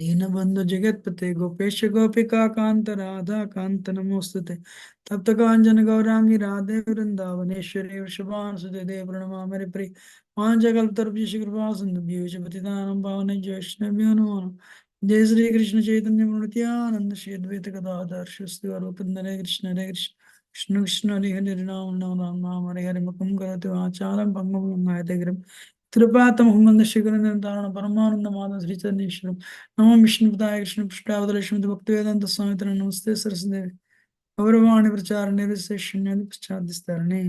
दीनबंधु जगतपते गोपेश गोपिका कांत राधा कांत नमोस्तुते तप्त कांचन गौरांगी राधे वृंदावनेश्वरी वृषभानुसुते देव प्रणमामि हरिप्रिय पांचकल्पतरुभ्यश्च कृपा सिन्धुभ्यो पतितानां पावनेभ्यो वैष्णवेभ्यो नमो नमः। जय श्री कृष्ण चैतन्य नित्यानंद श्री अद्वैत गदाधर श्री अरूपंद हरे कृष्ण कृष्ण कृष्ण हरे हरे हरे राम राम राम राम हरे हरे मुखं करोति वाचालं पंगुं लंघयते गिरिं कृपातमहं शिखरनिर्धारण परमानंद माधव श्री चरणेश्वरम् नमो विष्णुपदाय कृष्ण पृष्ठावतलक्ष्मी भक्तिवेदांत स्वामी नमस्ते Saraswati गौरवाणी प्रचारणे विशेषण्य पश्चादिस्तरणे।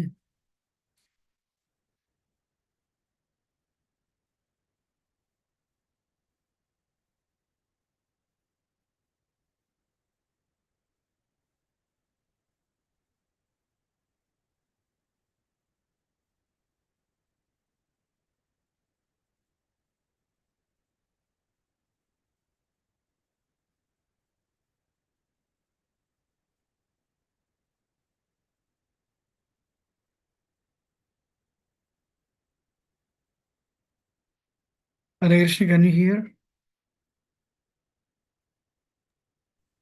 Hare Krishna, can you hear?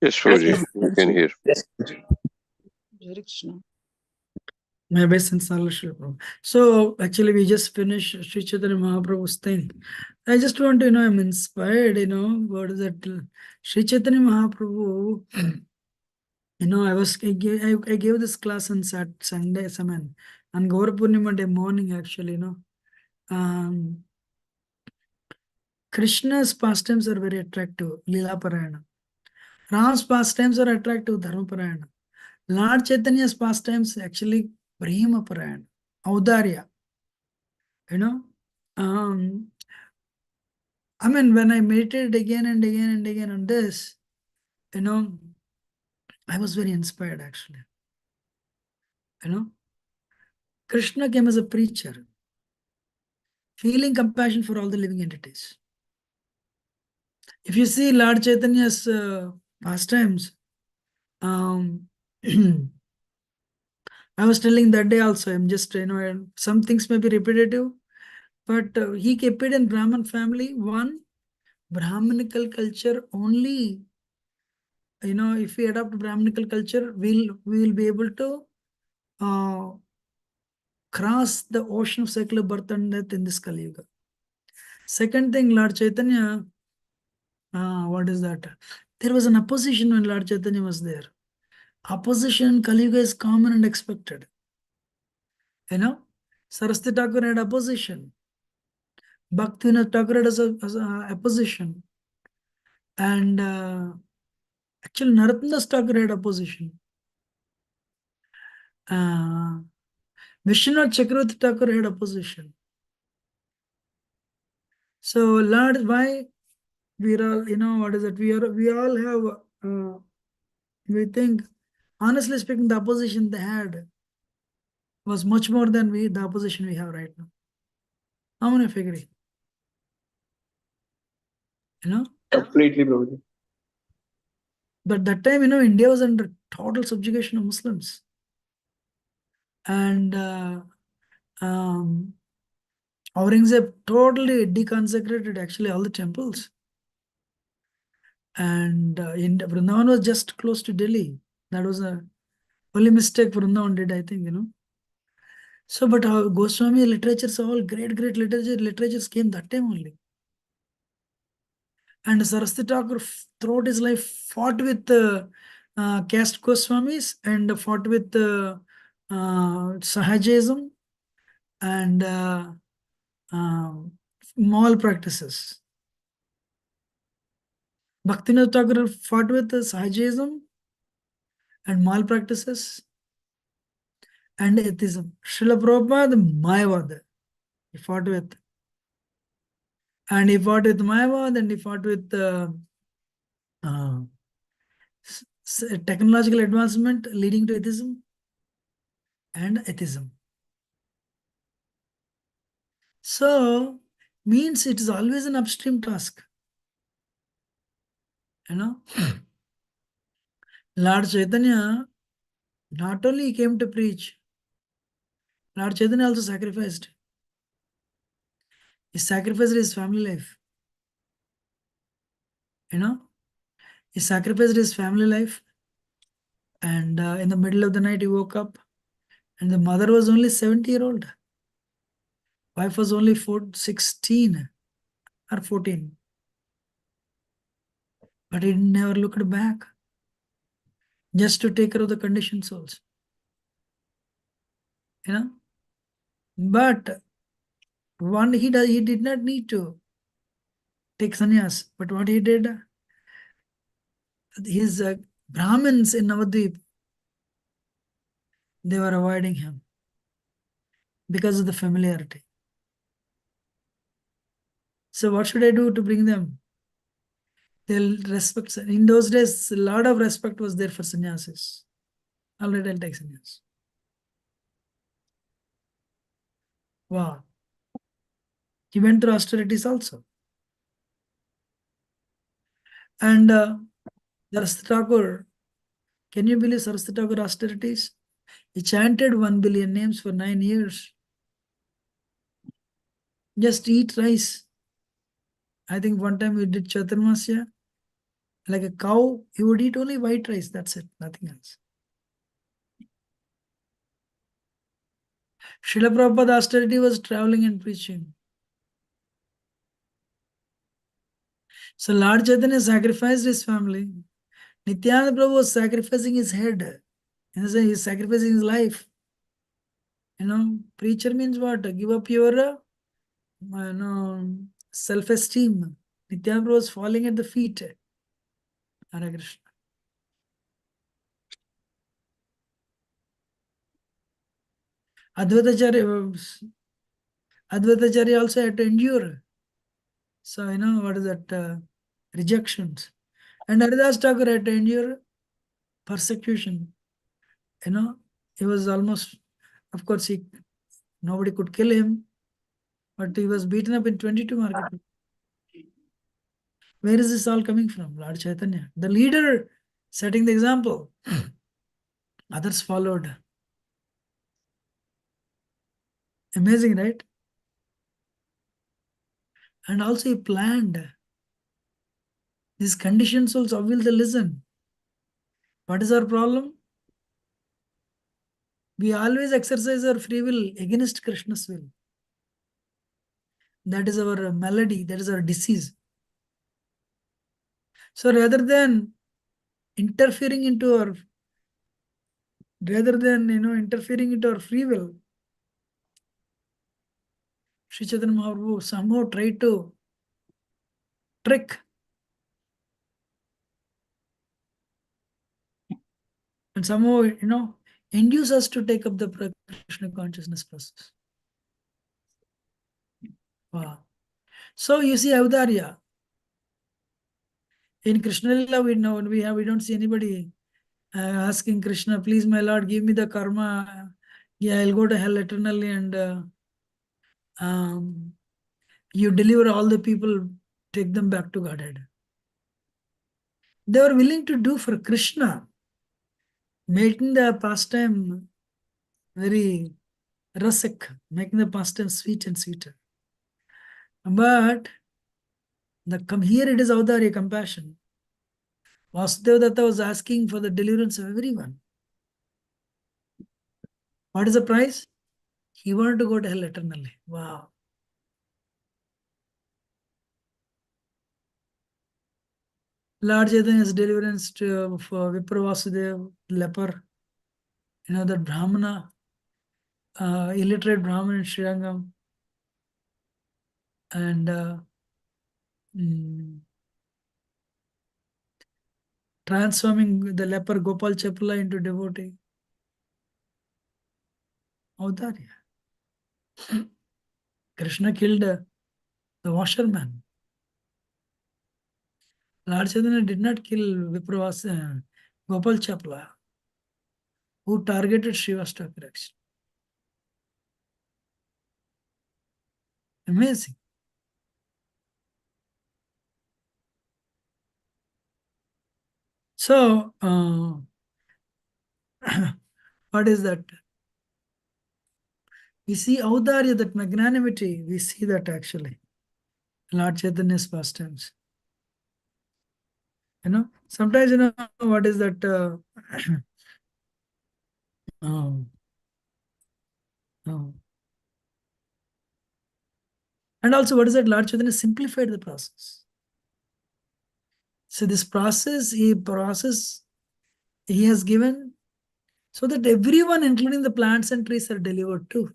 Yes, Prabhuji, we can hear. Yes. Hare Krishna. My best and Prabhu. So actually we just finished Sri Chaitanya Mahaprabhu's thing. I just want to, I'm inspired, what is that? Sri Chaitanya Mahaprabhu, I gave this class on Sunday, on Gaur Purnima day morning actually, Um, Krishna's pastimes are very attractive, Leela Parayana. Ram's pastimes are attractive, Dharma Parayana. Lord Chaitanya's pastimes actually Prema Parayana, Audarya. I mean, when I meditated again and again and again on this, I was very inspired actually. Krishna came as a preacher, feeling compassion for all the living entities. If you see Lord Chaitanya's pastimes, I was telling that day also, I'm just, some things may be repetitive, but he kept it in Brahmin family. One, Brahminical culture only, if we adopt Brahminical culture, we will be able to cross the ocean of secular birth and death in this Kali Yuga. Second thing, Lord Chaitanya, what is that? There was an opposition when Lord Chaitanya was there. Opposition in Kali Yuga is common and expected. Saraswati Thakur had opposition. Bhaktivinoda Thakur had as a opposition. And actually, Narottam Thakur had opposition. Vishwanath Chakravarti Thakur had opposition. So, Lord, why we are all, what is it? We all have, we think, honestly speaking, the opposition they had was much more than the opposition we have right now. How many of you agree? Completely, Prabhuji. But that time, India was under total subjugation of Muslims. And Aurangzeb totally deconsecrated actually all the temples. And Vrindavan was just close to Delhi. That was a only mistake Vrindavan did, I think, So, but Goswami literatures, all great literatures came that time only. And Saraswati Thakur throughout his life fought with caste Goswamis and fought with Sahajism and moral practices. Bhaktivinoda Thakur fought with Sahajism and moral practices and atheism. Srila Prabhupada, Mayavad, he fought with. And he fought with Mayavad and he fought with technological advancement leading to atheism and atheism. So, means it is always an upstream task. Lord Chaitanya not only came to preach, Lord Chaitanya also sacrificed. He sacrificed his family life. He sacrificed his family life, and in the middle of the night he woke up, and the mother was only 70-year-old. Wife was only 16 or 14. But he never looked back, just to take care of the conditioned souls. But he did not need to take sannyas. But what he did, his Brahmins in Navadvip, they were avoiding him because of the familiarity. So what should I do to bring them? They'll respect. In those days, a lot of respect was there for sannyasis. All right, I'll take sannyas. Wow. He went through austerities also. And Saraswati Thakur, can you believe Saraswati Thakur austerities? He chanted 1 billion names for 9 years. Just eat rice. I think one time we did Chaturmasya. Like a cow, he would eat only white rice. That's it, nothing else. Srila Prabhupada austerity was traveling and preaching. So Lord Chaitanya sacrificed his family. Nityananda Prabhu was sacrificing his head. He's sacrificing his life. Preacher means what? Give up your self-esteem. Nityananda Prabhu was falling at the feet. Hare Krishna. Advaitacharya also had to endure. So, what is that? Rejections. And Haridas Thakur had to endure persecution. He was almost, of course, nobody could kill him, but he was beaten up in 22 market. Where is this all coming from? Lord Chaitanya, the leader, setting the example. Others followed. Amazing, right? And also he planned. These conditioned souls, how will they listen? What is our problem? We always exercise our free will against Krishna's will. That is our malady, that is our disease. So rather than interfering into our free will, Sri Chaitanya Mahaprabhu somehow tried to trick and somehow, induce us to take up the Krishna consciousness process. Wow. So you see Avdarya. In Krishna Lila, we don't see anybody asking Krishna, please, my Lord, give me the karma. Yeah, I'll go to hell eternally, and you deliver all the people, take them back to Godhead. They were willing to do for Krishna, making the pastime very rasik, making the pastime sweet and sweeter. But here it is Avdarya, compassion. Vasudeva Datta was asking for the deliverance of everyone. What is the price? He wanted to go to hell eternally. Wow. Lord Chaitanya's deliverance for Vipra Vasudeva, leper, that Brahmana, illiterate Brahman in Srirangam, and transforming the leper Gopal Chapla into devotee. Avdarya. Krishna killed the washerman. Lord Chaitanya did not kill Vipra Gopal Chapla, who targeted Srivastava correction. Amazing. So, what is that? We see Audarya, that magnanimity, we see that actually. Lord Chaitanya's pastimes. Sometimes, what is that? um, um, and also, what is that? Lord Chaitanya simplified the process. So this process he has given so that everyone, including the plants and trees, are delivered too.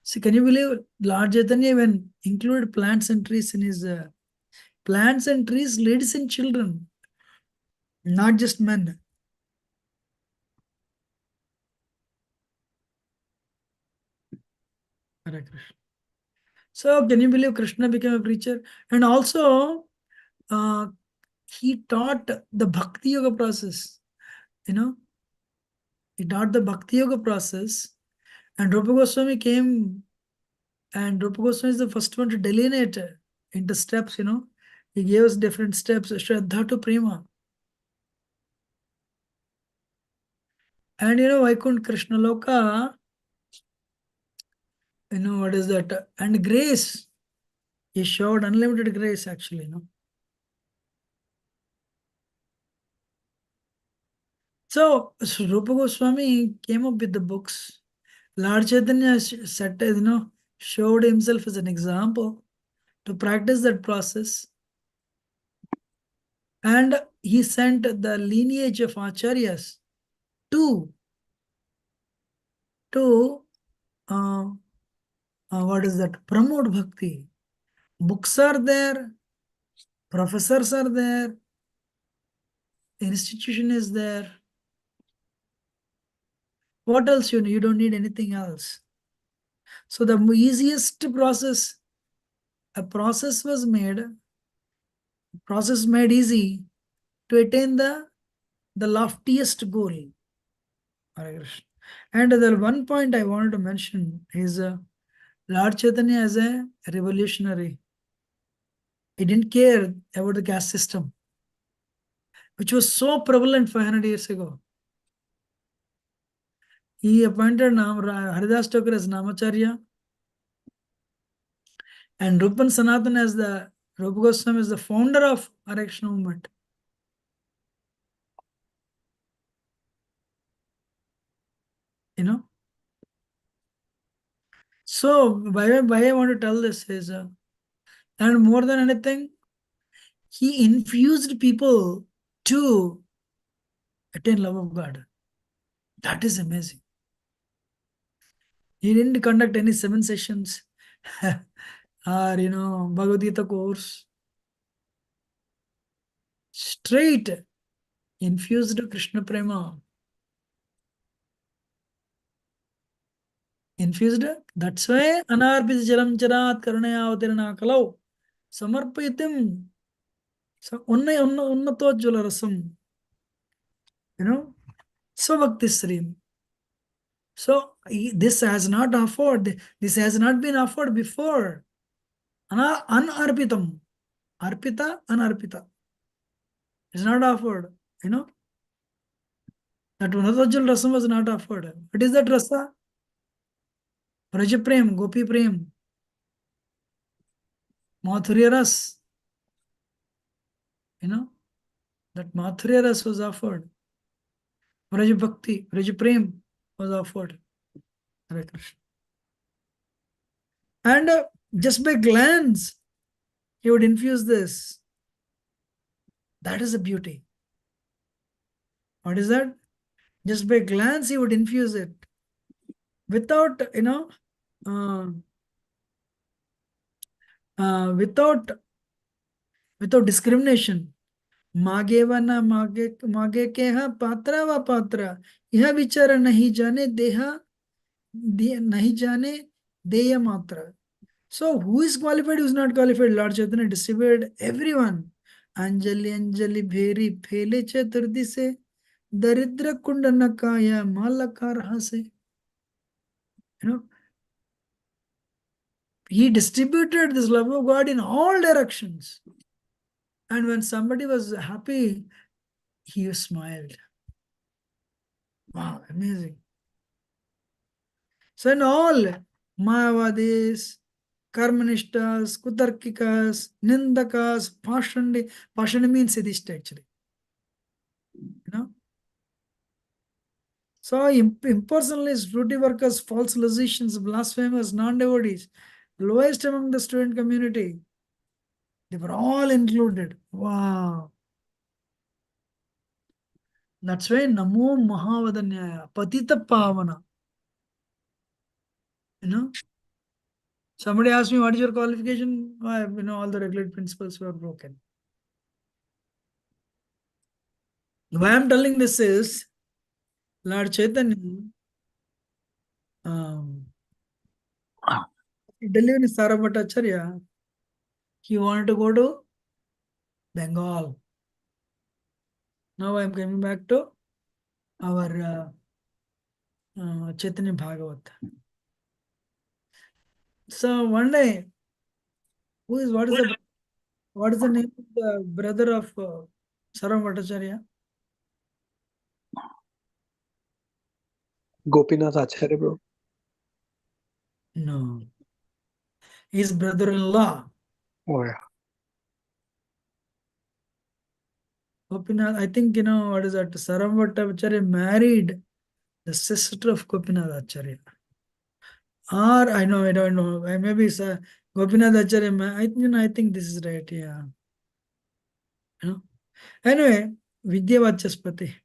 See, can you believe Lord Chaitanya even included plants and trees in his plants and trees, ladies and children, not just men. Hare Krishna. So can you believe Krishna became a preacher? And also, uh, he taught the Bhakti Yoga process. He taught the Bhakti Yoga process, and Rupa Goswami came, and Rupa Goswami is the first one to delineate into steps. He gave us different steps, Shraddha to Prema. And Vaikunt Krishna Loka, what is that? And grace. He showed unlimited grace, actually. So Rupa Goswami came up with the books. Lord Chaitanya set, showed himself as an example to practice that process. And he sent the lineage of acharyas to uh, what is that? Promote bhakti. Books are there, professors are there, institution is there. What else you need? You don't need anything else. So the easiest process, a process made easy to attain the loftiest goal. Hare Krishna. And the one point I wanted to mention is Lord Chaitanya as a revolutionary. He didn't care about the caste system, which was so prevalent 500 years ago. He appointed Haridas Thakur as Namacharya and Rupan Sanatan as the Rupa Goswami as the founder of Hare Krishna movement. So why I want to tell this is, and more than anything, he infused people to attain love of God. That is amazing. He didn't conduct any 7 sessions or Bhagavad Gita course. Straight infused Krishna Prema. Infused. That's why Anarpit Jalam Charat Karnaya Avatirana Kalau Samarpitim. So Unnatojjala Rasam. So Bhakti Srim. So this has not offered. This has not been offered before. Anarpitam. Arpita, anarpita. It's not offered. That Unnatojjala Rasam was not offered. What is that rasa? Braja Prem, Gopi Prem. Madhurya Ras. That Madhurya Ras was offered. Braja Bhakti, Braja Prem was offered. Hare Krishna. And just by glance, he would infuse this. That is the beauty. What is that? Just by glance, he would infuse it. Without, without discrimination. मागे व न मागे मागे के पात्रा व पात्रा यह विचार नहीं जाने देहा नहीं जाने देय मात्रा. So who is qualified, who is not qualified? Lord Chaitanya distributed everyone. Anjali Anjali Bheri Phele Chaturdi se Daridra Kundana Kaya Malaka Rahase. He distributed this love of God in all directions. And when somebody was happy, he smiled. Wow, amazing. So in all Mayavadis, karmanishtas, kutarkikas, nindakas, pashandi. Pashandi means sadist actually. So impersonalists, fruity workers, false logicians, blasphemers, non-devotees, lowest among the student community, they were all included. Wow. That's why Namo Mahavadanyaya, Patita Pavana. Somebody asked me, what is your qualification? All the regular principles were broken. Why I'm telling this is, Lord Chaitanya, Delhi Sarabhattacharya, he wanted to go to Bengal. Now I'm coming back to our Chaitanya Bhagavat. So one day, what is the name of the brother of Sarabhattacharya? Gopinath Acharya, bro. No. His brother-in-law. Oh, yeah. Gopinath, I think, what is that? Sarabhattacharya married the sister of Gopinath Acharya. Or, I don't know. Maybe Gopinath Acharya, I think this is right, yeah. Anyway, Vidyavachaspati.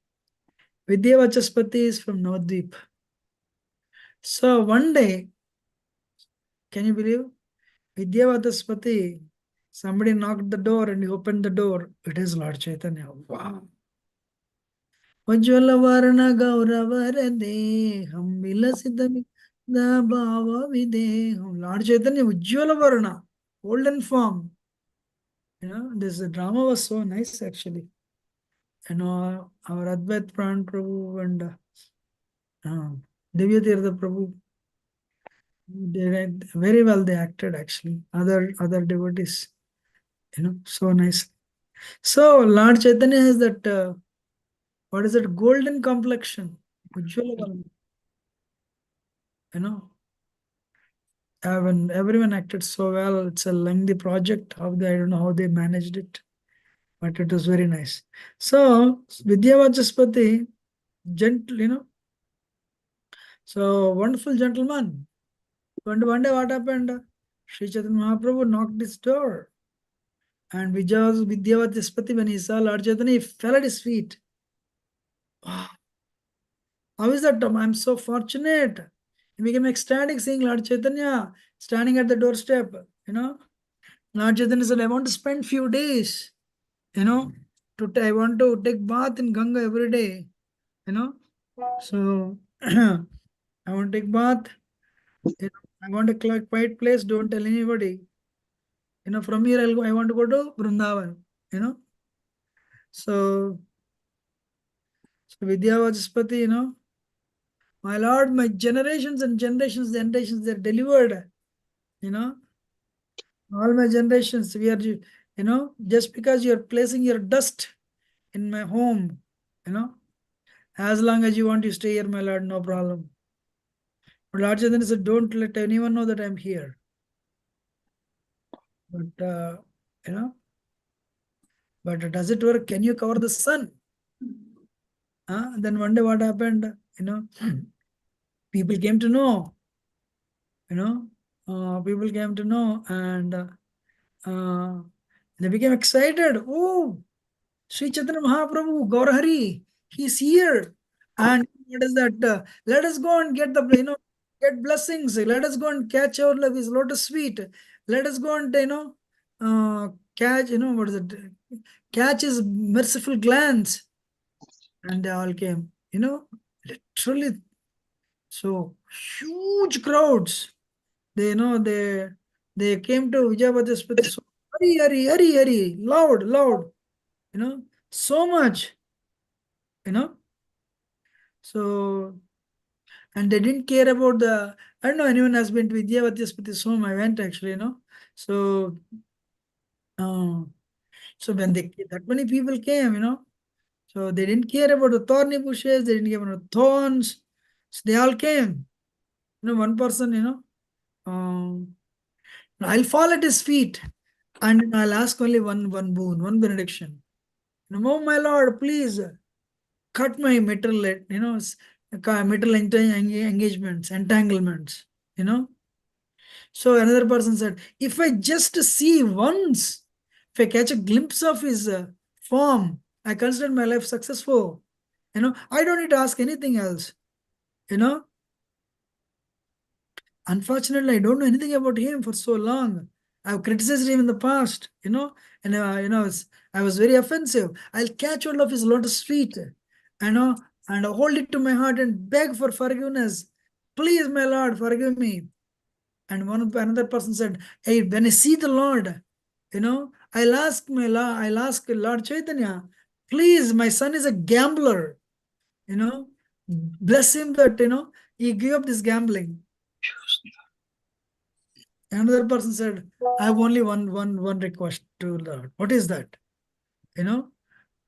Vidyavachaspati is from Navadvip. So one day, can you believe? Vidyavachaspati, somebody knocked the door and he opened the door. It is Lord Chaitanya. Wow. Vajvala varna gauravara deham vilasidami da bhava videham. Lord Chaitanya, Ujjvala varna, golden form. This drama was so nice actually. Our Advait Pran Prabhu and Divya Tirtha Prabhu, very well they acted actually. Other devotees, so nice. So Lord Chaitanya has that, what is it, golden complexion. Ujjvala varna. When everyone acted so well, it's a lengthy project. I don't know how they managed it, but it was very nice. So Vidyavachaspati, gentle, so wonderful gentleman. One day what happened? Sri Chaitanya Mahaprabhu knocked his door. And Vidyavachaspati, when he saw Lord Chaitanya, he fell at his feet. Wow. How is that? I'm so fortunate. He became ecstatic seeing Lord Chaitanya standing at the doorstep. Lord Chaitanya said, I want to spend few days, I want to take bath in Ganga every day, So I want to take bath. I want a quiet place. Don't tell anybody. From here I want to go to Vrindavan. So Vidyavachaspati, my Lord, my generations and generations, they're delivered. All my generations, we are, just because you're placing your dust in my home, as long as you want to stay here, my Lord, no problem. But Lord Chaitanya said, don't let anyone know that I'm here. But, but does it work? Can you cover the sun? Then one day what happened? People came to know, people came to know and they became excited. Oh, Sri Chaitanya Mahaprabhu, Gaurahari, he's here. And what is that? Let us go and get get blessings. Let us go and catch our love, his lotus feet. Let us go and, catch, what is it? Catch his merciful glance. And they all came, literally. So huge crowds. They came to Vijayavachaspati. So hurry, loud, so much, So, and they didn't care about I don't know anyone has been to Vijayavachaspati's home. I went actually, So, so when that many people came, so they didn't care about the thorny bushes, they didn't care about the thorns. So they all came. One person, I'll fall at his feet and I'll ask only one boon, one benediction. Oh my Lord, please cut my metal, metal engagements, entanglements, So another person said, if I just see once, if I catch a glimpse of his form, I consider my life successful. I don't need to ask anything else. Unfortunately, I don't know anything about him for so long. I've criticized him in the past, and I was very offensive. I'll catch hold of his lotus feet, and hold it to my heart and beg for forgiveness. Please, my Lord, forgive me. And another person said, hey, when I see the Lord, I'll ask Lord Chaitanya, please, my son is a gambler, bless him that, he gave up this gambling. Another person said, I have only one request to Lord. What is that?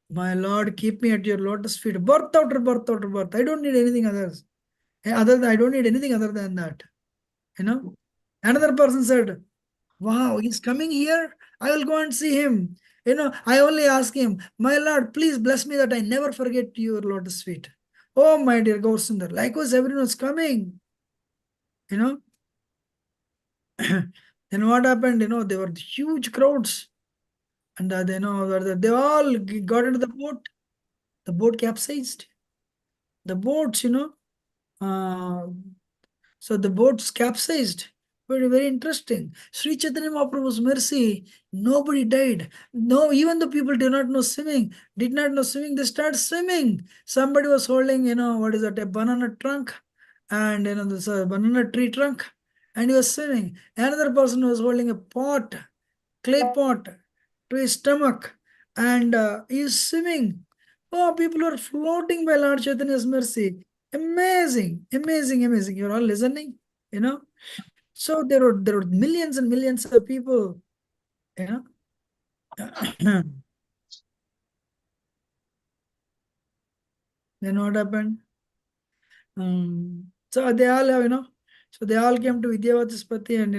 My Lord, keep me at your lotus feet, birth after birth after birth. I don't need anything others. I don't need anything other than that. Another person said, wow, he's coming here. I will go and see him. I only ask him, my Lord, please bless me that I never forget your lotus feet. Oh, my dear Gaurasundar. Likewise, everyone was coming. Then what happened? There were huge crowds. And they all got into the boat. The boat capsized. The boats, uh, so the boats capsized. Very, very interesting. Sri Chaitanya Mahaprabhu's mercy, nobody died. No, even the people did not know swimming, they started swimming. Somebody was holding, what is that, a banana trunk, and this banana tree trunk, and he was swimming. Another person was holding a pot, clay pot, to his stomach, and he is swimming. Oh, people are floating by Lord Chaitanya's mercy. Amazing, amazing, amazing. You're all listening, So there were millions and millions of people, Then what happened? So they all have, so they all came to Vidyavachaspati and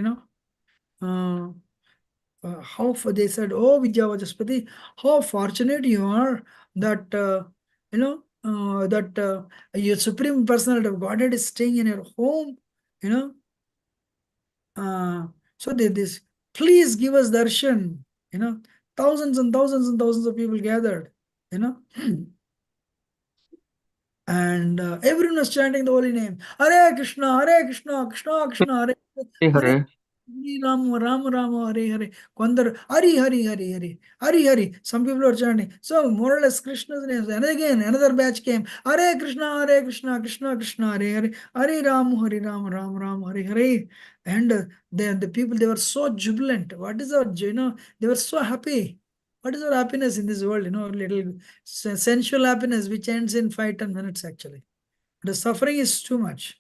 they said, oh Vidyavachaspati, how fortunate you are that your Supreme Personality of Godhead is staying in your home, you know. So this, please give us darshan, thousands and thousands and thousands of people gathered, and everyone was chanting the holy name, Hare Krishna, Krishna Krishna, Hare Hey, Hare Hare. Ram, Ram Ram, Hare Hare. Kwandar, Hari Hari Hari Hari, Hari Hari. Some people are chanting. So more or less Krishna's name. And again, another batch came. Hare Krishna, Krishna Krishna, Hare Hare, Hare Ram, Ram Ram, Hare Hare. And the people, they were so jubilant. What is our, they were so happy. What is our happiness in this world? Little sensual happiness which ends in 5-10 minutes actually. The suffering is too much.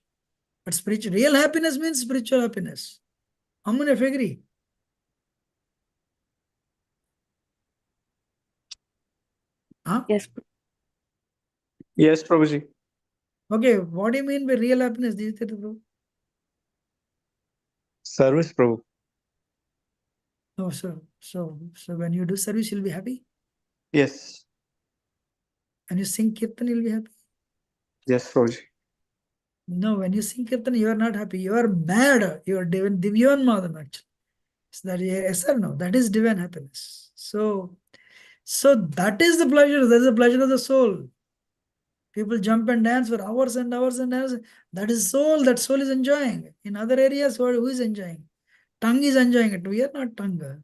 But spiritual, real happiness means spiritual happiness. How many of you agree? Huh? Yes. Yes, Prabhuji. Okay, what do you mean by real happiness? Service, Prabhu. No, so when you do service, you'll be happy. Yes. When you sing kirtan, you'll be happy. Yes, Prabhuji. No, when you sing kirtan, you are not happy. You are mad. You are divyan madam actually. So that yes or no? That is divine happiness. So that is the pleasure. That is the pleasure of the soul. People jump and dance for hours and hours and hours. That is soul. That soul is enjoying. In other areas, who is enjoying? Tongue is enjoying it. We are not tongue.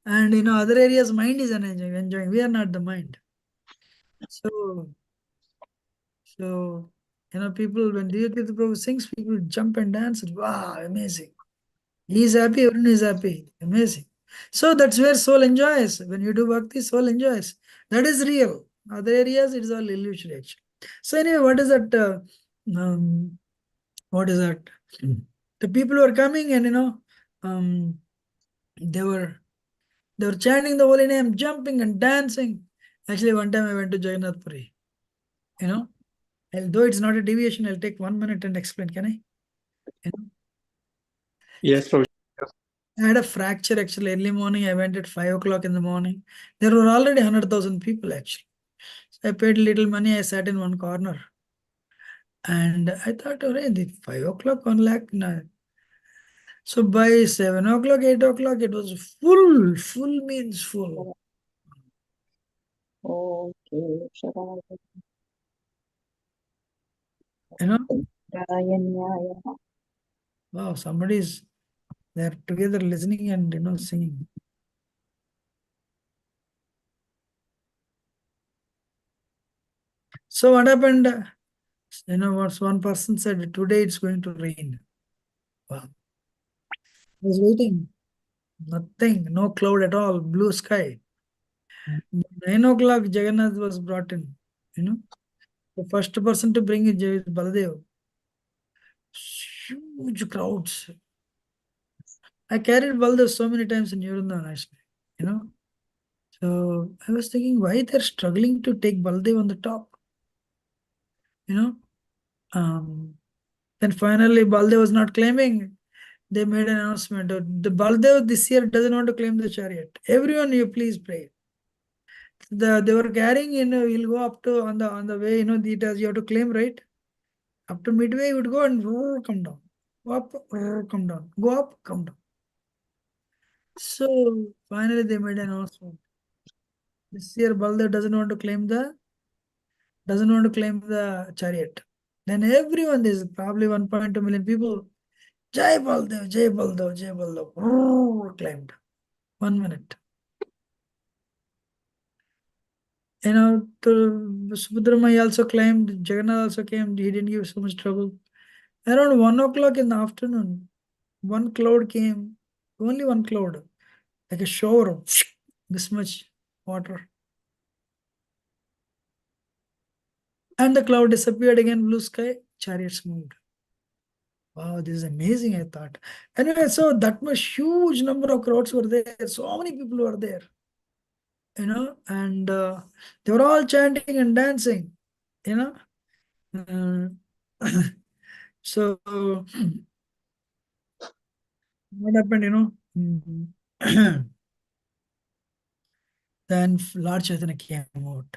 And other areas, mind is enjoying. We are not the mind. So people, when Divya Prabhu sings, people jump and dance. Wow, amazing. He is happy, everyone is happy. Amazing. So that's where soul enjoys. When you do bhakti, soul enjoys. That is real. Other areas, it is all illusory actually. So anyway, what is that? What is that? The people were coming and they were chanting the holy name, jumping and dancing. Actually, one time I went to Jagannath Puri. Although it's not a deviation, I'll take 1 minute and explain. Can I? Yes, Prabhuji. I had a fracture actually early morning. I went at 5 o'clock in the morning. There were already 100,000 people actually. So I paid little money. I sat in one corner. And I thought, oh, the 5 o'clock, 1 lakh. No. So by 7 o'clock, 8 o'clock, it was full. Full means full. Okay. You know? Shravanyaya. Wow, somebody's they're together listening and singing. So what happened? What one person said, today it's going to rain. Wow. I was waiting. Nothing, no cloud at all, blue sky. 9 o'clock, Jagannath was brought in. The first person to bring it is Baladev. Huge crowds. I carried Baladev so many times in Vrindavan, actually. You know. So I was thinking why they're struggling to take Baladev on the top. You know. Then finally Baladev was not claiming. They made an announcement. The Baladev this year doesn't want to claim the chariot. Everyone, you please pray. They were carrying you'll go up to on the way, you have to claim, right? Up to midway, you would go and come down. Go up, come down. Go up, come down. So finally they made an announcement. This year Baldev doesn't want to claim the chariot. Then everyone, there's probably 1.2 million people. Jai Baldev, Jai Baldev, Jai Baldev. Claimed. 1 minute. Subhadramai also claimed, Jagannath also came, he didn't give so much trouble. Around 1 o'clock in the afternoon, one cloud came, only one cloud, like a shower of this much water. And the cloud disappeared again, blue sky, chariots moved. Wow, this is amazing, I thought. Anyway, so that much huge number of crowds were there. So many people were there. And they were all chanting and dancing, you know. So what happened, then Lord Chaitanya came out.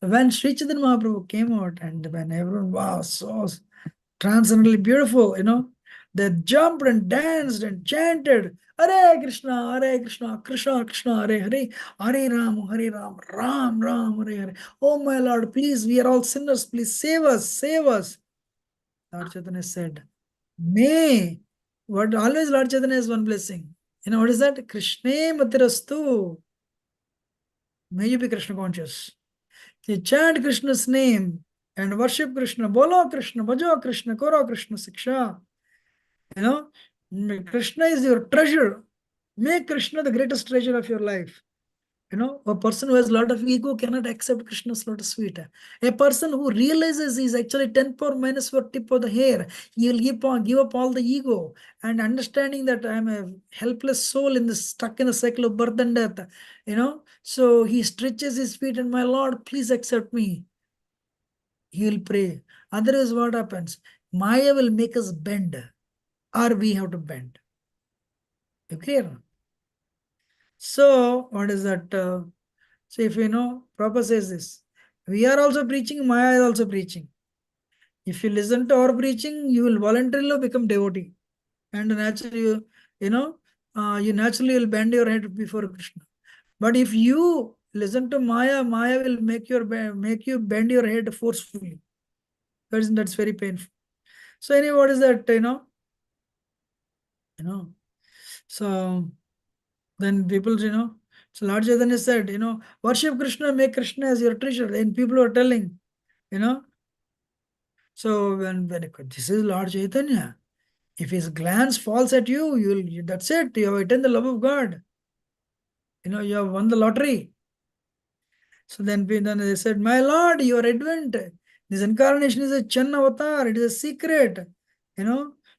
When Sri Chaitanya Mahaprabhu came out and when everyone was so transcendently beautiful, they jumped and danced and chanted, Hare Krishna, Krishna Krishna, Hare Hare, Hare Ram, Ram Ram, Hare Hare. Oh my Lord, please, we are all sinners, please save us, save us. Lord Chaitanya said, May, what always Lord Chaitanya has one blessing. What is that? Krishna Matirastu. May you be Krishna conscious. You chant Krishna's name and worship Krishna. Bolo Krishna, Bhajo Krishna, Koro Krishna, Siksha. Krishna is your treasure. Make Krishna the greatest treasure of your life. A person who has a lot of ego cannot accept Krishna's lotus feet. A person who realizes he's actually 10 power minus for tip of the hair, he will give up all the ego and understanding that I'm a helpless soul stuck in the cycle of birth and death. So he stretches his feet and my Lord, please accept me. He will pray. Otherwise, what happens? Maya will make us bend, or we have to bend. You clear? So, what is that? So, if Prabhupada says this, we are also preaching, Maya is also preaching. If you listen to our preaching, you will voluntarily become devotee. And naturally, you naturally will bend your head before Krishna. But if you listen to Maya, Maya will make you bend your head forcefully. That's very painful. So anyway, what is that? So then people, so Lord Chaitanya said, worship Krishna, make Krishna as your treasure. Then people are telling, so when this is Lord Chaitanya, if his glance falls at you, that's it. You have attained the love of God. You have won the lottery. So then they said, my Lord, your advent, this incarnation is a Chan avatar, it is a secret.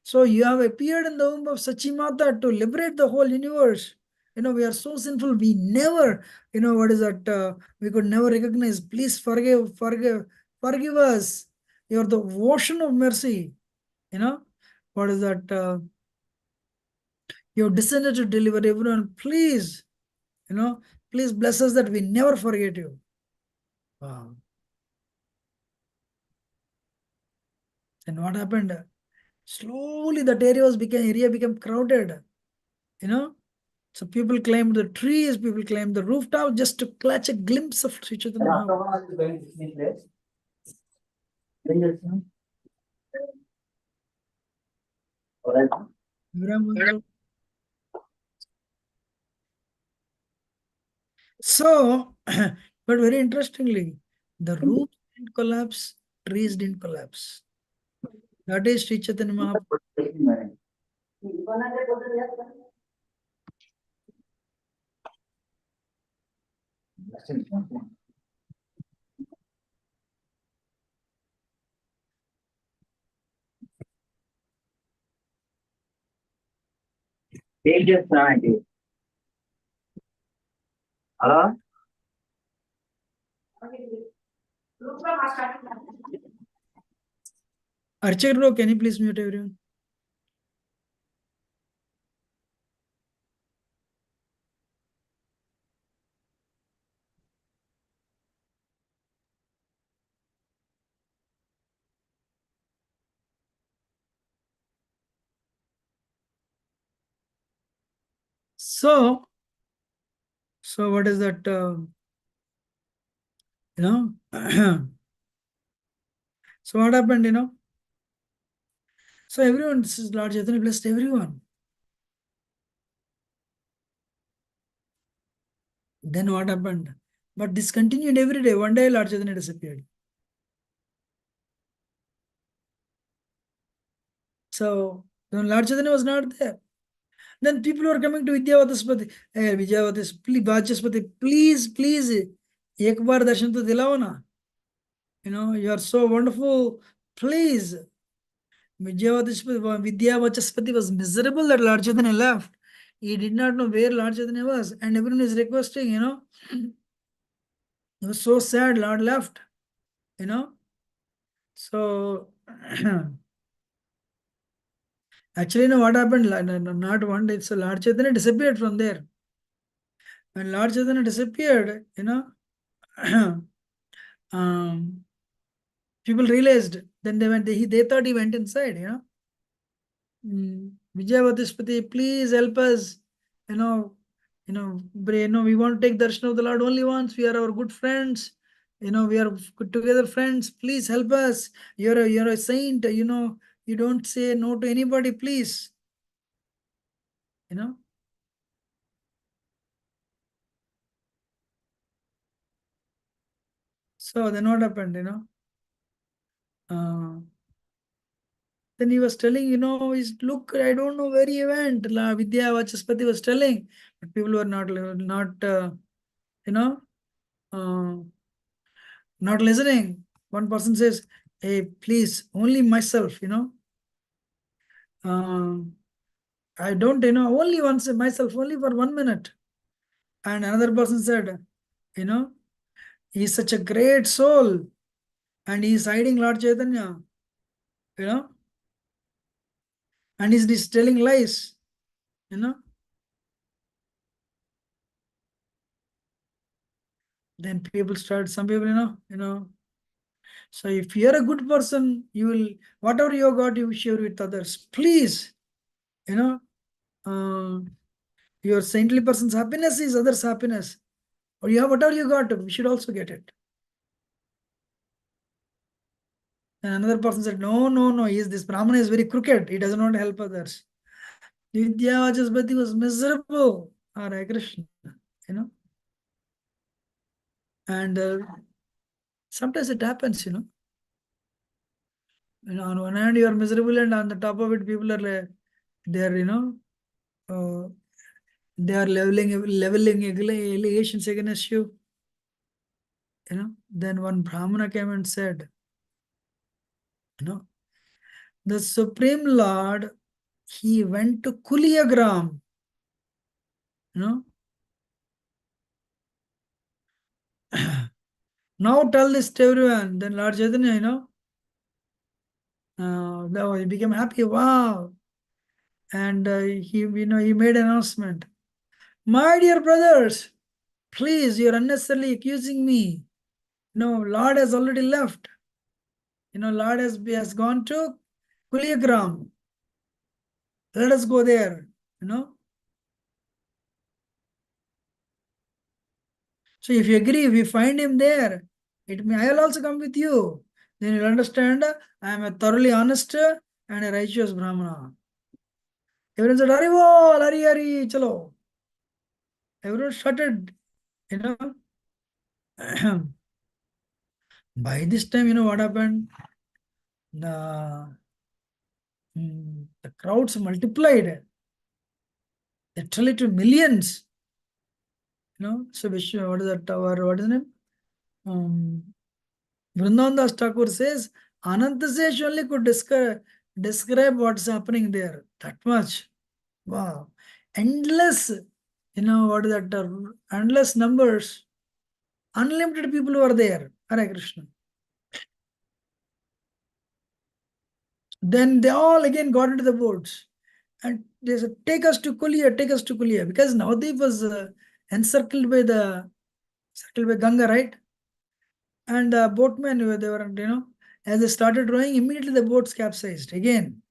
So you have appeared in the womb of Sachimata to liberate the whole universe. We are so sinful, we never, what is that, we could never recognize. Please forgive us. You are the ocean of mercy. What is that? You have descended to deliver everyone. Please, please bless us that we never forget you. Wow. And what happened? Slowly that area became crowded. So people climbed the trees, people climbed the rooftop just to catch a glimpse of Sri Chaitanya Mahaprabhu. So, but very interestingly, the roof didn't collapse, trees didn't collapse. That is Sri Chaitanya Mahaprabhu. Archak bro, can you please mute everyone? So what is that? So what happened? So everyone, this is Lord Chaitanya blessed everyone. Then what happened? But this continued every day. One day Lord Chaitanya disappeared. So when Lord Chaitanya was not there, then people were coming to Vidyavadaspati. Hey, Vidyavadaspati, please, ek baar darshan to dilao na. You are so wonderful. Please. Vidyavachaspati was miserable that Lord Chaitanya left. He did not know where Lord Chaitanya was. And everyone is requesting, He was so sad Lord left. So actually, what happened? Not one day. So Lord Chaitanya disappeared from there. When Lord Chaitanya disappeared, um, people realized. Then they thought he went inside. Vijayavadaspati, please help us. We want to take darshan of the Lord only once. We are our good friends. We are good together friends. Please help us. You're a saint. You don't say no to anybody. Please. So then what happened? Then he was telling, look, I don't know where he went. Vidya Vachaspati was telling, but people were uh, not listening. One person says, hey, please, only myself, I don't, only once myself, only for 1 minute. And another person said, he's such a great soul and he's hiding Lord Chaitanya, and he's telling lies, Then people start, some people, So if you're a good person, you will, whatever you got, you will share with others. Please, your saintly person's happiness is others' happiness. Or you have whatever you got, we should also get it. And another person said, no, this Brahmana is very crooked. He does not help others. Vidyavachaspati was miserable. Hare Krishna, And sometimes it happens, on one hand you are miserable, and on the top of it, people are they are, uh, they are leveling allegations against you. Then one Brahmana came and said, the Supreme Lord, he went to Kuliyagram, Now tell this to everyone. Then Lord Chaitanya, he became happy. Wow. And he made an announcement. My dear brothers, please, you're unnecessarily accusing me. No, Lord has already left. Lord has gone to Kulyagram. Let us go there. So if you agree, if we find him there, I'll also come with you. Then you'll understand I am a thoroughly honest and a righteous Brahmana. Everyone said, Hari bol, Hari Hari, chalo. Everyone shouted, By this time, what happened? The crowds multiplied, literally to millions. So what is that? What is the name? Vrindavan Das Thakur says, Ananta Sesh only could describe what's happening there. That much. Wow. Endless, what is that? Endless numbers. Unlimited people were there. Hare Krishna. Then they all again got into the boats. And they said, take us to Kulia, take us to Kulia. Because Navadip was encircled by Ganga, right? And boatmen, they were, as they started rowing, immediately the boats capsized again.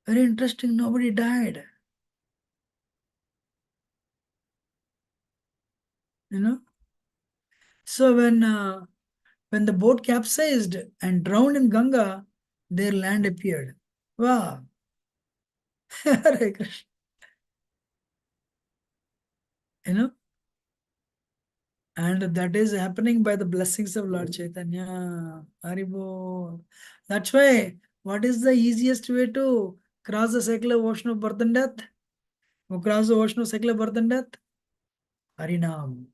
Very interesting, nobody died. So when the boat capsized and drowned in Ganga, their land appeared. Wow. Hare Krishna. And that is happening by the blessings of Lord Chaitanya. Haribo. That's why, what is the easiest way to cross the cycle of ocean of birth and death? Who cross the ocean of cycle of birth and death? Harinam.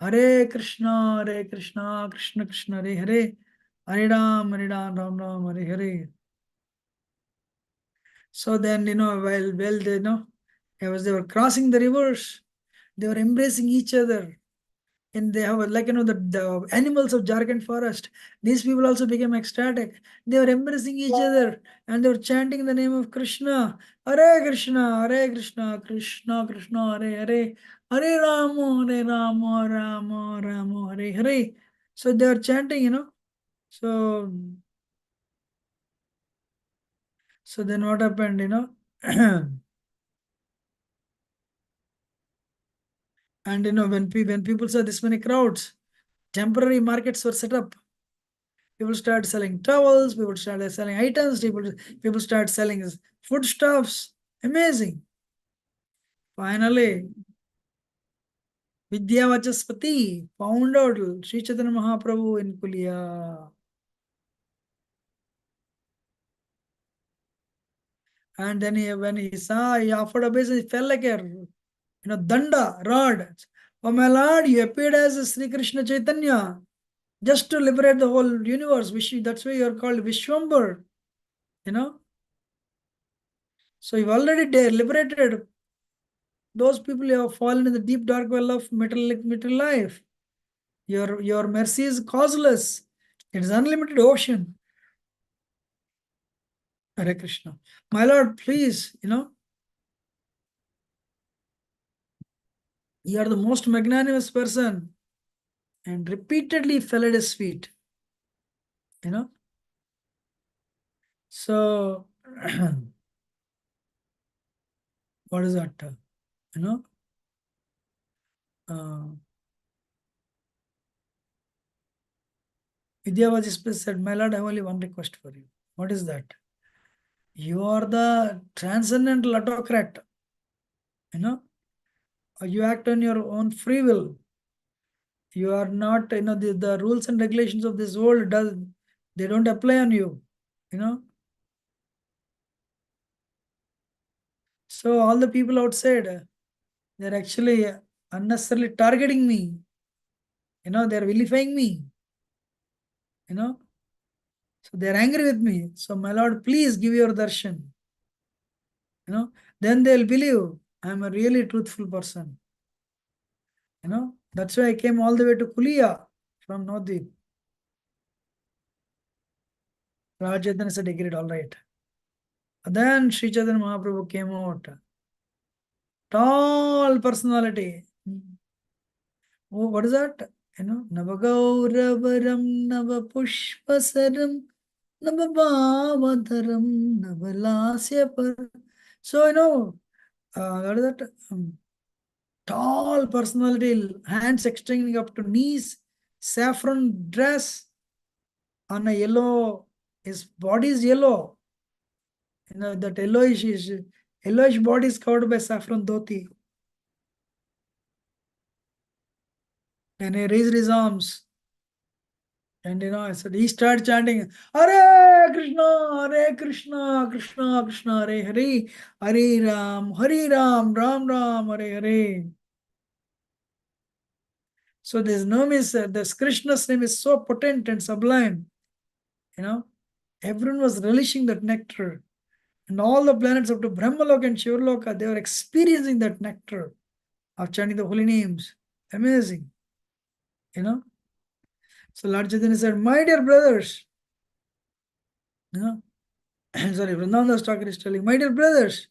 Hare Krishna, Krishna Krishna, Hare Hare. Hare Ram, Ram Ram, Hare Hare. So then, while they were crossing the rivers, they were embracing each other. And they have the animals of Jharkhand forest. These people also became ecstatic. They were embracing each other and they were chanting the name of Krishna. Hare Krishna, Krishna Krishna, Hare Hare. Hare Rama, Rama Rama, Hare Hare. So they were chanting, So then what happened, And when people saw this many crowds, temporary markets were set up. People start selling towels, people start selling items, people start selling foodstuffs. Amazing. Finally, Vidyavachaspati found out Sri Chaitanya Mahaprabhu in Kulia. And then when he saw, he offered obeisance, he fell like a danda, rod. Oh my Lord, you appeared as Sri Krishna Chaitanya just to liberate the whole universe. That's why you're called Vishwambar. So you've already liberated those people who have fallen in the deep dark well of material life. Your mercy is causeless. It is unlimited ocean. Hare Krishna. My Lord, please, you are the most magnanimous person. And repeatedly fell at his feet. So, what is that? Vidyavaji said, my Lord, I have only one request for you. What is that? You are the transcendental autocrat. You act on your own free will. You are not, the rules and regulations of this world, they don't apply on you. So all the people outside, they're actually unnecessarily targeting me. They're vilifying me. So they're angry with me. So my Lord, please give your darshan. Then they'll believe I'm a really truthful person. That's why I came all the way to Kulia from Navadvip. Rajathan said, agreed, all right. Then Sri Chaitanya Mahaprabhu came out. Tall personality. Oh, what is that? Navagauravaram Navapushpasaram Navabhavadharam Navalasyapar. So, what is that? Tall personality, hands extending up to knees, saffron dress on a yellow, his body is yellow. That yellowish body is covered by saffron dhoti. And he raised his arms. And I said, he started chanting, Hare Krishna, Krishna Krishna, Hare Hare, Hare Ram, Ram Ram, Hare Hare. So this name is, this Krishna's name is so potent and sublime. Everyone was relishing that nectar. And all the planets up to Brahmaloka and Shivraloka, they were experiencing that nectar of chanting the holy names. Amazing. So Lord Chaitanya said, my dear brothers, sorry, Vrindavan Das Thakur is telling, my dear brothers,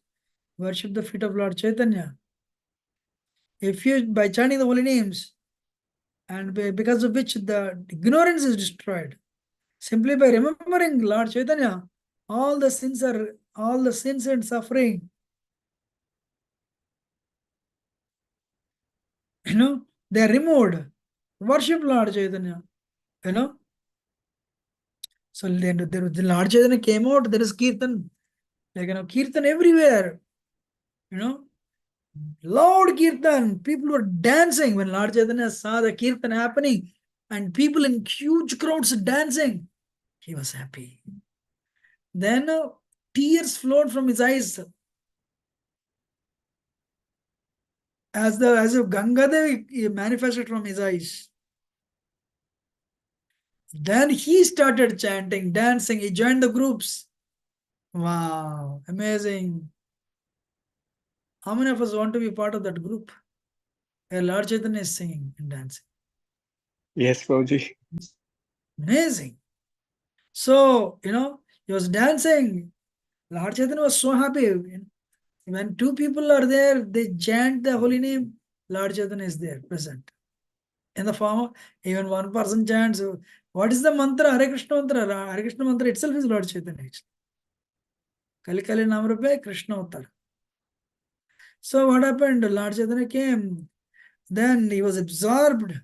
worship the feet of Lord Chaitanya. If you, by chanting the holy names, and because of which the ignorance is destroyed, simply by remembering Lord Chaitanya, all the sins and suffering, they are removed. Worship Lord Chaitanya. So then the Lord Chaitanya came out, there is Kirtan. Kirtan everywhere. Loud Kirtan. People were dancing when Lord Chaitanya saw the Kirtan happening and people in huge crowds dancing. He was happy. Then tears flowed from his eyes. As if Ganga Devi manifested from his eyes. Then he started chanting, dancing. He joined the groups. Wow, amazing. How many of us want to be part of that group where Lord Chaitanya is singing and dancing? Yes, Prabhuji. Amazing. So, he was dancing. Lord Chaitanya was so happy. When two people are there, they chant the holy name, Lord Chaitanya is there, present. In the form of, even one person chants, what is the mantra? Hare Krishna mantra. Hare Krishna mantra itself is Lord Chaitanya. Kali Kali Namrupe Krishna Uttar. So what happened? Lord Chaitanya came. Then he was absorbed.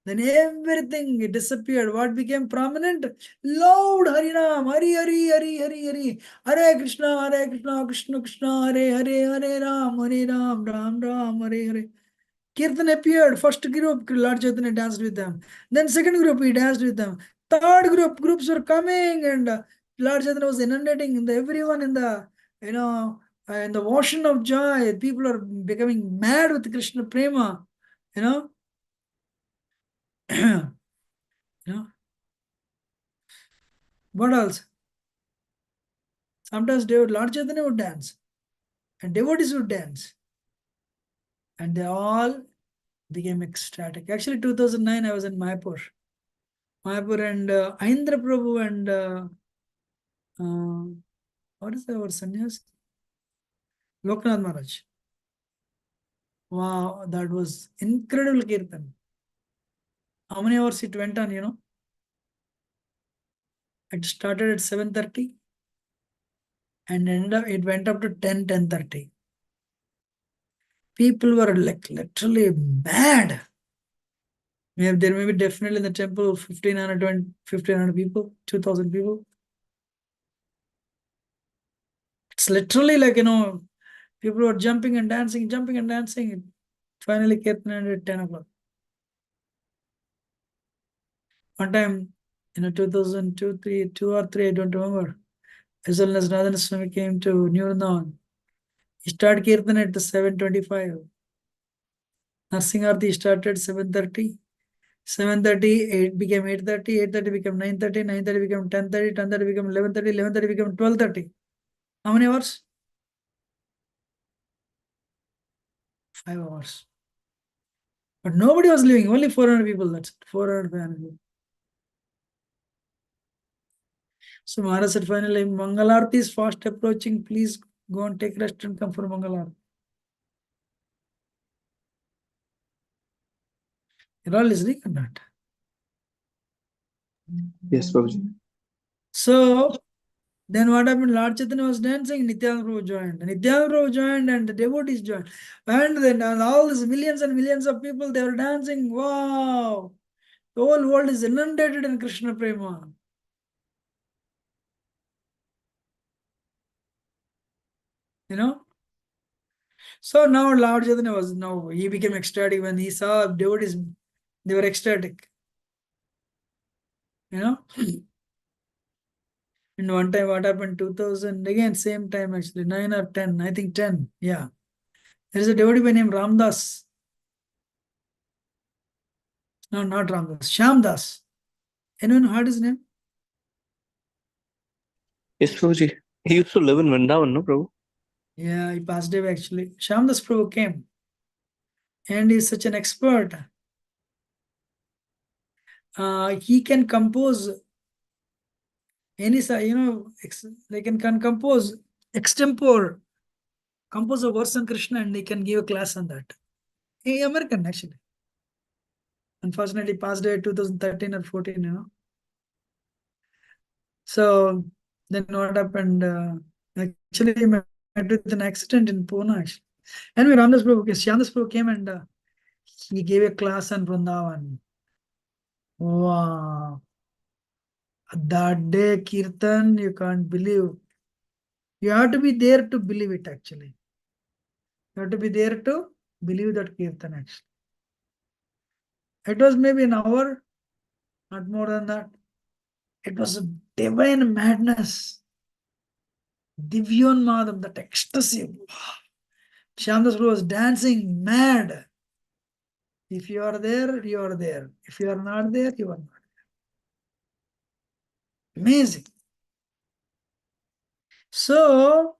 Then everything disappeared. What became prominent? Loud Harinam. Hari Hari Hari Hari Hari. Hare Krishna, Krishna Krishna, Hare Hare, Hare Ram, Ram Ram, Hare Hare. Kirtan appeared. First group, Lord Chaitanya danced with them. Then second group, he danced with them. Third groups were coming, and Lord Chaitanya was inundating everyone in the, in the ocean of joy. People are becoming mad with Krishna Prema. you know what else? Sometimes Lord Chaitanya would dance and devotees would dance, and they all became ecstatic. Actually, 2009 I was in Mayapur and Aindra Prabhu and what is our sannyas? Loknath Maharaj. Wow, that was incredible kirtan. How many hours it went on, It started at 7:30 and it went up to 10:30. People were like literally mad. There may be definitely in the temple 1,500 people, 2,000 people. It's literally like, people were jumping and dancing. Finally, kirtan ended at 10 o'clock. One time, 2002, 2 or 3, I don't remember. As well as Radhana Swami came to New Vrindavan. He started kirtan at the 7:25. Narsingarthi started 7:30. 7:30, it became 8:30, 8:30 became 9:30, 9:30 became 10:30, 10:30 became 11:30, 11:30 became 12:30. How many hours? 5 hours. But nobody was leaving, only 400 people, that's it, 400, 500 people. So Maharaj said finally, Mangalarti is fast approaching. Please go and take rest and come for Mangalarti. You're all listening or not? Yes, Prabhuji. So then what happened? Lord Chaitanya was dancing, Nityananda Prabhu joined. Nityananda Prabhu joined and the devotees joined. And then all these millions and millions of people, they were dancing. Wow! The whole world is inundated in Krishna Prema. You know? So now Lord Chaitanya he became ecstatic when he saw devotees, they were ecstatic. You know? And one time what happened, 2000, again, same time actually, 9 or 10, I think 10, yeah. There is a devotee by name Ramdas. No, not Ramdas, Shyamdas. Anyone heard his name? Yes, Prabhuji. He used to live in Vrindavan, no, Prabhu? Yeah, he passed away actually. Shyamdas Prabhu came and he's such an expert. He can compose any, they can compose extempore, compose a verse on Krishna and he can give a class on that. He American actually. Unfortunately, passed away 2013 or 14, you know. So then what happened? Actually, he met with an accident in Pune actually. Anyway, Shyamdas Prabhu came and he gave a class on Vrindavan. Wow. That day, Kirtan, you can't believe. You have to be there to believe it actually. You have to be there to believe that Kirtan actually. It was maybe an hour, not more than that. It was a divine madness. Divyon Madam, that ecstasy. Wow. Shyamdas Prabhu was dancing mad. If you are there, you are there. If you are not there, you are not. Amazing. So,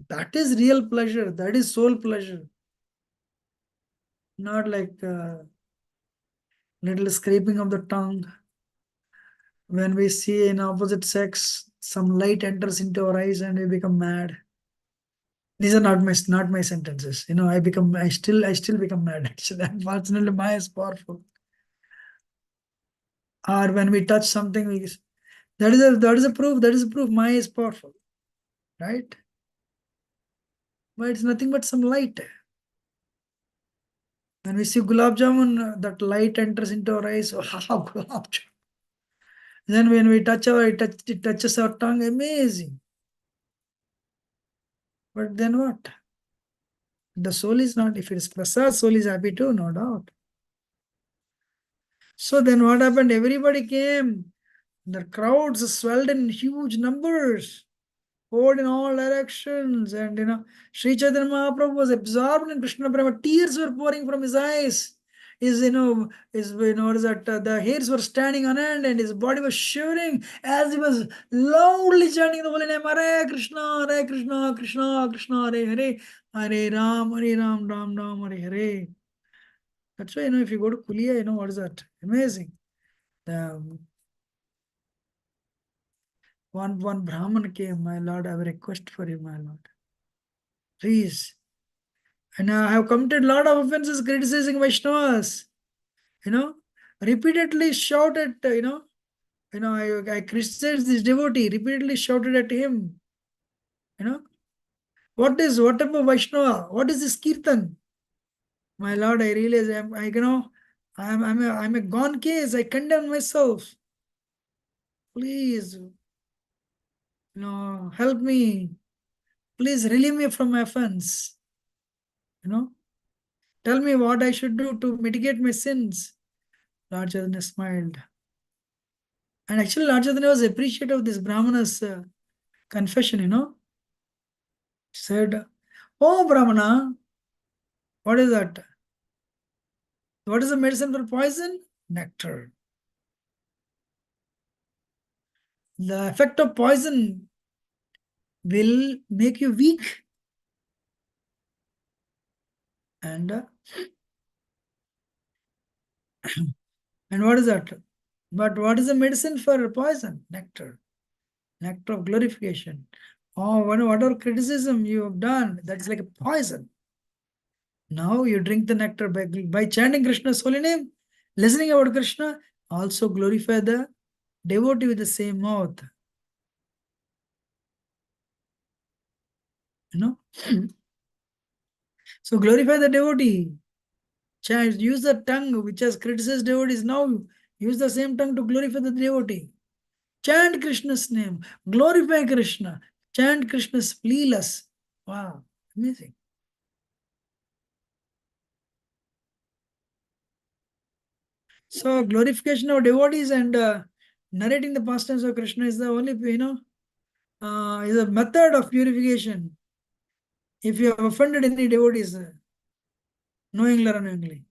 that is real pleasure. That is soul pleasure. Not like little scraping of the tongue. When we see an opposite sex, some light enters into our eyes and we become mad. These are not my sentences. You know, I still become mad. Actually, unfortunately, Maya is powerful. Or when we touch something, that is a proof. That is a proof. Maya is powerful, right? But it's nothing but some light. When we see gulab jamun, that light enters into our eyes. Oh, gulab jamun. Then when we touch it touches our tongue. Amazing. But then what? The soul is not. If it is prasad, soul is happy too, no doubt. So then what happened? Everybody came. The crowds swelled in huge numbers, poured in all directions, and Sri Chaitanya Mahaprabhu was absorbed in Krishna Prema. Tears were pouring from his eyes. What is that? The hairs were standing on end, and his body was shivering as he was loudly chanting the holy name: Hare Krishna, Krishna Krishna, Hare Hare, Hare Ram, Ram Ram, Hare Hare. That's why if you go to Kulia, what is that? Amazing. The one Brahman came, my Lord, I have a request for you, my Lord. Please. And I have committed a lot of offenses criticizing Vaishnavas. Repeatedly shouted, I criticized this devotee, repeatedly shouted at him. What type of Vaishnava? What is this Kirtan? My Lord, I realize I'm a gone case. I condemn myself. Please, help me. Please relieve me from my offense. Tell me what I should do to mitigate my sins. Lord Chaitanya smiled. And actually, Lord Chaitanya was appreciative of this Brahmana's confession, He said, "Oh, Brahmana, what is that? What is the medicine for poison? Nectar. The effect of poison will make you weak. And and what is that? But what is the medicine for poison? Nectar. nectar of glorification. Or whatever criticism you have done, that's like a poison. Now you drink the nectar by chanting Krishna's holy name, listening about Krishna, also glorify the devotee with the same mouth. You know? So glorify the devotee. Chant, use the tongue which has criticized devotees. Now use the same tongue to glorify the devotee. Chant Krishna's name. Glorify Krishna. Chant Krishna's leelas. Wow, amazing. So glorification of devotees and narrating the pastimes of Krishna is the only, is a method of purification. If you have offended any devotees, knowingly or unknowingly.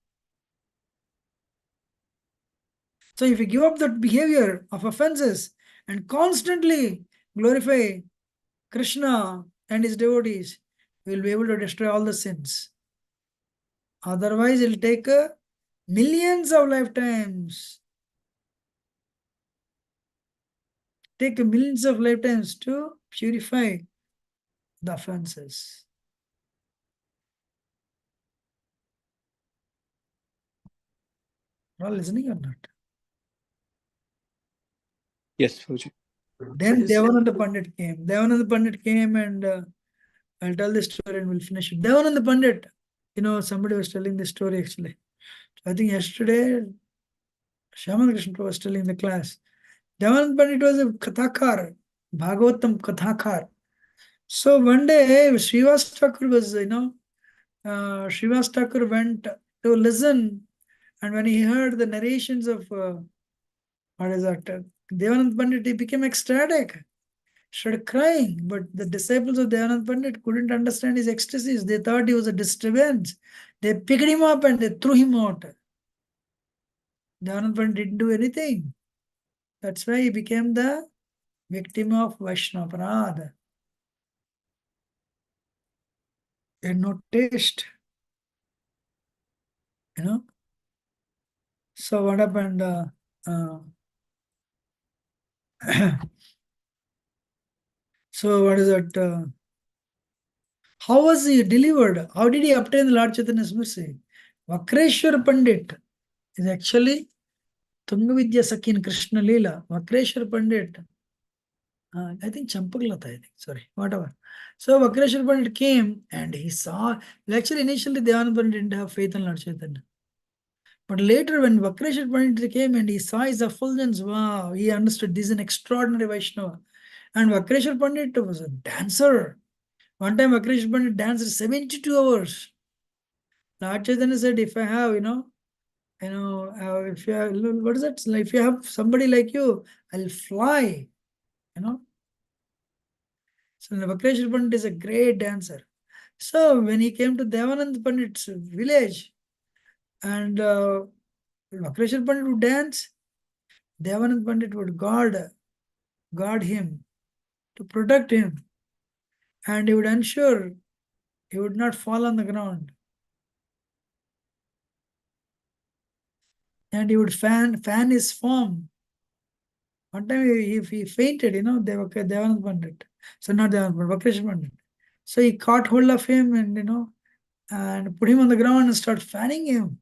So if you give up that behavior of offenses and constantly glorify Krishna and his devotees, you will be able to destroy all the sins. Otherwise, it will take millions of lifetimes. Take millions of lifetimes to purify the offenses. Are you listening or not? Yes, Prabhuji. Then Devananda Pandit came. Devananda Pandit came and I'll tell the story and we'll finish it. Devananda Pandit, somebody was telling the story actually. I think yesterday, Shaman Krishna was telling the class. Devananda Pandit was a Kathakar, Bhagavatam Kathakar. So one day, Srivas Thakur was, Srivas Thakur went to listen, and when he heard the narrations of, Devananda Pandit, he became ecstatic, started crying. But the disciples of Devananda Pandit couldn't understand his ecstasies. They thought he was a disturbance. They picked him up and they threw him out. Devananda Pandit didn't do anything. That's why he became the victim of Vaishnava Parad. He had no taste. So what happened? So what is that? How was he delivered? How did he obtain the Lord Chaitanya's mercy? Vakreshwar Pandit is actually Tungavidya Sakin Krishna Leela. Vakreshwar Pandit, I think Champaklata, I think, sorry, whatever. So Vakreshwar Pandit came and he saw, actually initially Devananda Pandit didn't have faith in Lord Chaitanya. But later when Vakreshwar Pandit came and he saw his effulgence, wow, he understood this is an extraordinary Vaishnava. And Vakreshwar Pandit was a dancer. One time Vakreshwar Pandit danced 72 hours. Lord Chaitanya said, if I have, if you have, what is that? If you have somebody like you, I'll fly, So Vakreshwar Pandit is a great dancer. So when he came to Devananda Pandit's village, and Vakreshwar Pandit would dance, Devananda Pandit would guard him, to protect him, and he would ensure he would not fall on the ground. And he would fan his form. One time he fainted, Devananda Pandit. So not Devananda Pandit, Vakreshwar Pandit. So he caught hold of him and, and put him on the ground and started fanning him.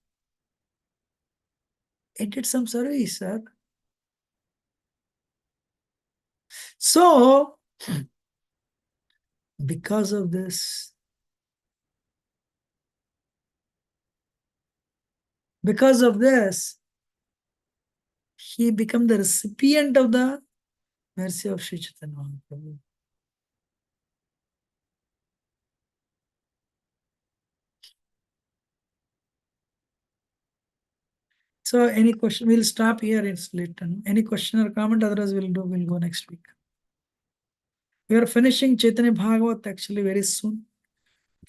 He did some service, sir. So, because of this, he became the recipient of the mercy of Sri Chaitanya Mahaprabhu. So any question, we'll stop here, it's late. Any question or comment, otherwise we'll go next week. We are finishing Chaitanya Bhagavat actually very soon.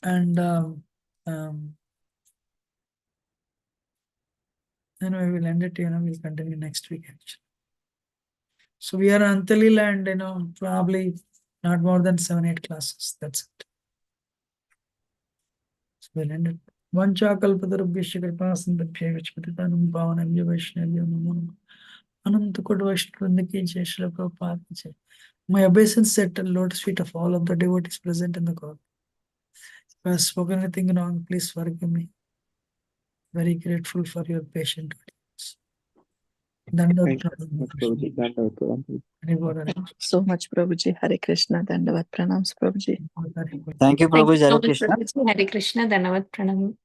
And then we will end it, we'll continue next week actually. So we are on Antalila and, probably not more than 7-8 classes. That's it. So we'll end it. Vancha kalpatarubhyasya kripa sindabhya vachpatitanam pavanabhya vaishnavya namo namo. Ananta Kota Vaishnavrinda ki jai, Srila Prabhupada ki jai. My obeisance set at lotus feet of all of the devotees present in the court. If I have spoken anything wrong, please forgive me. Very grateful for your patient audience. Dandavat Thank you so much, Prabhuji. Dandavat pranam. Pranam. Thank you so much, Prabhuji. Hare Krishna. Dandavat pranams, Prabhuji. Thank you, Thank you Prabhuji. so Hare much, Krishna. Prabhuji. Hare Krishna. Dhanavat Pranam.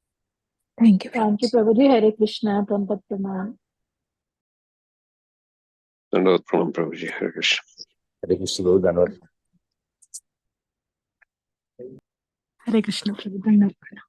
Thank you. Thank you, Prabhuji. Hare Krishna. Pranam Pranam. Dandavat Pranam Prabhuji. Hare Krishna. Hare Krishna, Guru Dandavat. Hare Krishna, Prabhuji. Dandavat pranam.